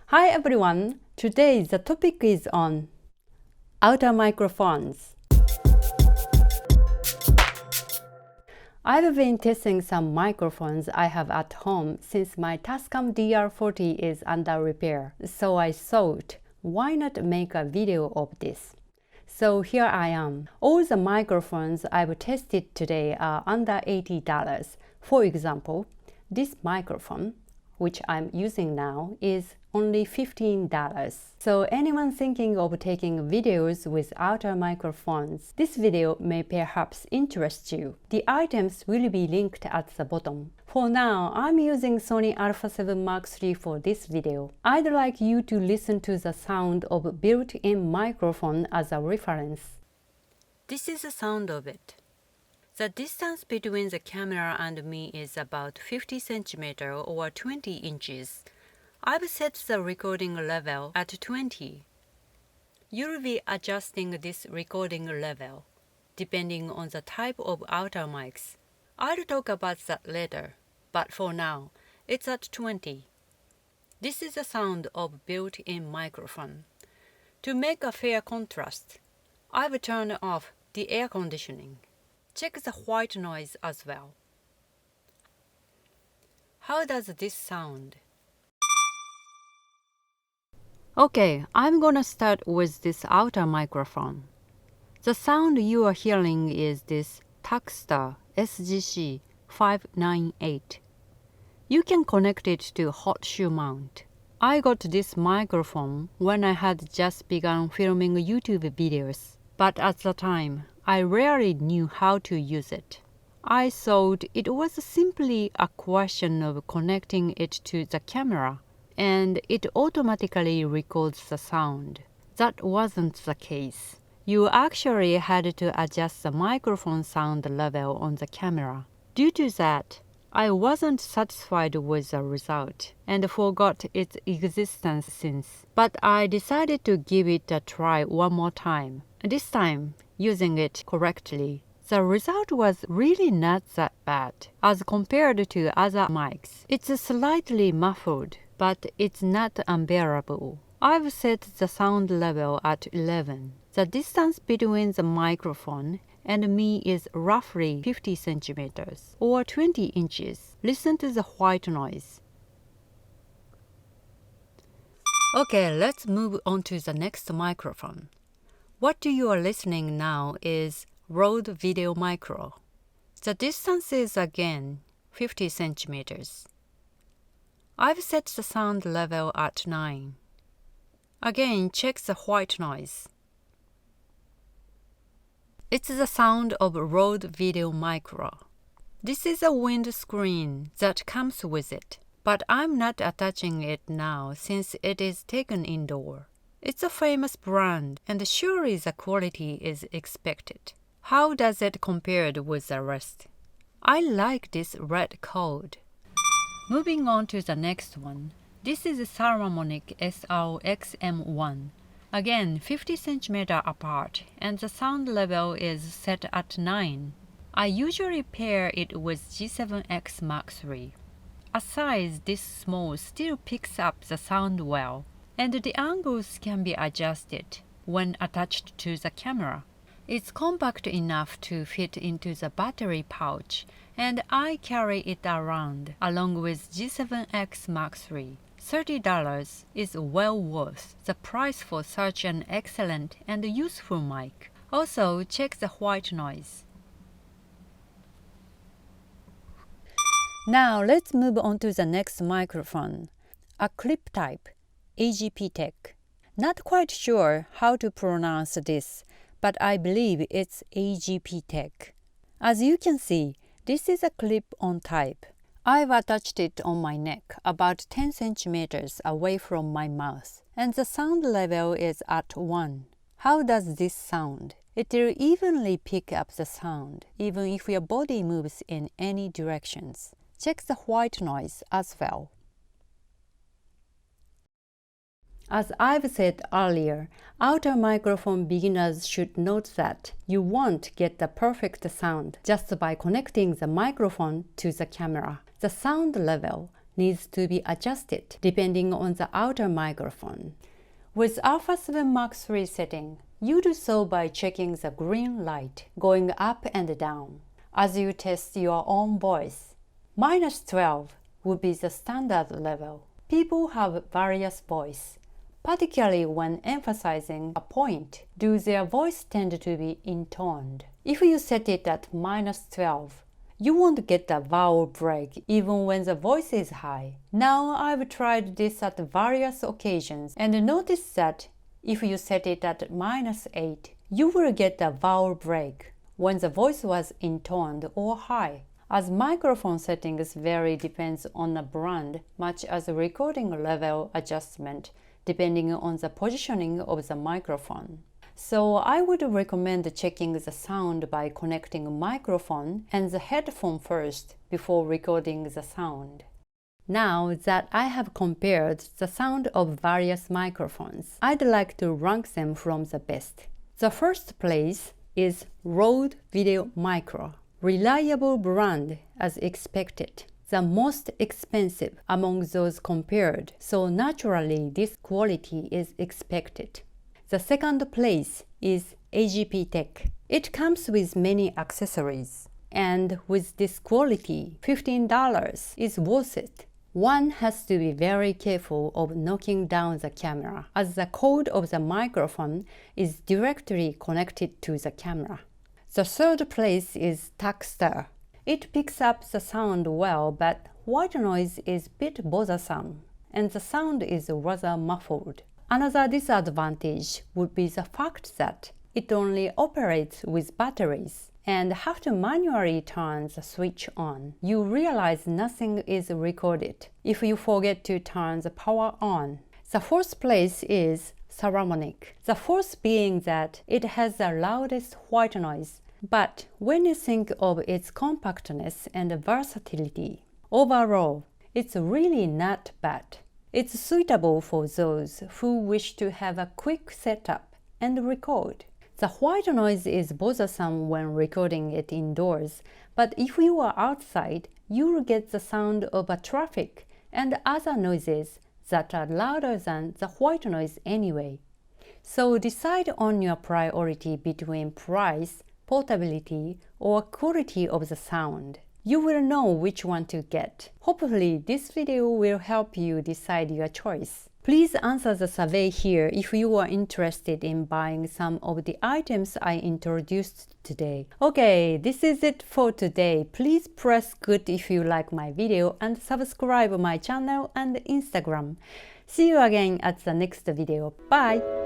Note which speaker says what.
Speaker 1: Hi everyone! Today the topic is on outer microphones. I've been testing some microphones I have at home since my Tascam DR40 is under repair, so I thought, why not make a video of this? So here I am. All the microphones I've tested today are under $80. For example, this microphone, which I'm using now, is only $15. So anyone thinking of taking videos with outer microphones, this video may perhaps interest you. The items will be linked at the bottom. For now, I'm using Sony Alpha 7 Mark III for this video. I'd like you to listen to the sound of built-in microphone as a reference. This is the sound of it. The distance between the camera and me is about 50 cm or 20 inches. I've set the recording level at 20. You'll be adjusting this recording level depending on the type of outer mics. I'll talk about that later, but for now, it's at 20. This is the sound of built-in microphone. To make a fair contrast, I've turned off the air conditioning. Check the white noise as well. How does this sound? Okay, I'm gonna start with this outer microphone. The sound you are hearing is this TAKSTAR SGC 598. You can connect it to hot shoe mount. I got this microphone when I had just begun filming YouTube videos, but at the time, I rarely knew how to use it. I thought it was simply a question of connecting it to the camera, and it automatically records the sound. That wasn't the case. You actually had to adjust the microphone sound level on the camera. Due to that, I wasn't satisfied with the result and forgot its existence since. But I decided to give it a try one more time. This time, using it correctly. The result was really not that bad as compared to other mics. It's slightly muffled, but it's not unbearable. I've set the sound level at 11. The distance between the microphone and me is roughly 50 centimeters or 20 inches. Listen to the white noise. Okay, let's move on to the next microphone. What you are listening now is Rode Video Micro. The distance is again 50 centimeters. I've set the sound level at 9. Again, check the white noise. It's the sound of Rode Video Micro. This is a windscreen that comes with it, but I'm not attaching it now since it is taken indoor. It's a famous brand, and surely the quality is expected. How does it compare with the rest? I like this red code. Moving on to the next one. This is Saramonic SRXM1. Again, 50 cm apart, and the sound level is set at 9. I usually pair it with G7X Mark III. A size this small still picks up the sound well, and the angles can be adjusted when attached to the camera. It's compact enough to fit into the battery pouch, and I carry it around along with G7X Mark III. $30 is well worth the price for such an excellent and useful mic. Also, check the white noise. Now let's move on to the next microphone, a clip type, AGPTEK. Not quite sure how to pronounce this, but I believe it's AGPTEK. As you can see, this is a clip-on type. I've attached it on my neck about 10 centimeters away from my mouth, and the sound level is at 1. How does this sound? It will evenly pick up the sound, even if your body moves in any directions. Check the white noise as well. As I've said earlier, outer microphone beginners should note that you won't get the perfect sound just by connecting the microphone to the camera. The sound level needs to be adjusted depending on the outer microphone. With Alpha 7 Mark III setting, you do so by checking the green light, going up and down, as you test your own voice. -12 would be the standard level. People have various voice. Particularly when emphasizing a point, do their voice tend to be intoned. If you set it at -12, you won't get a vowel break even when the voice is high. Now I've tried this at various occasions and noticed that if you set it at -8, you will get a vowel break when the voice was intoned or high. As microphone settings vary depends on the brand, much as recording level adjustment depending on the positioning of the microphone. So I would recommend checking the sound by connecting microphone and the headphone first before recording the sound. Now that I have compared the sound of various microphones, I'd like to rank them from the best. The first place is Rode Video Micro, reliable brand as expected. The most expensive among those compared, so naturally this quality is expected. The second place is AGPTEK. It comes with many accessories, and with this quality, $15 is worth it. One has to be very careful of knocking down the camera, as the cord of the microphone is directly connected to the camera. The third place is TAKSTAR. It picks up the sound well, but white noise is a bit bothersome, and the sound is rather muffled. Another disadvantage would be the fact that it only operates with batteries and have to manually turn the switch on. You realize nothing is recorded if you forget to turn the power on. The fourth place is Saramonic. The fourth being that it has the loudest white noise. But when you think of its compactness and versatility, overall, it's really not bad. It's suitable for those who wish to have a quick setup and record. The white noise is bothersome when recording it indoors, but if you are outside, you'll get the sound of a traffic and other noises that are louder than the white noise anyway. So decide on your priority between price, portability, or quality of the sound. You will know which one to get. Hopefully, this video will help you decide your choice. Please answer the survey here if you are interested in buying some of the items I introduced today. Okay, this is it for today. Please press good if you like my video and subscribe my channel and Instagram. See you again at the next video. Bye!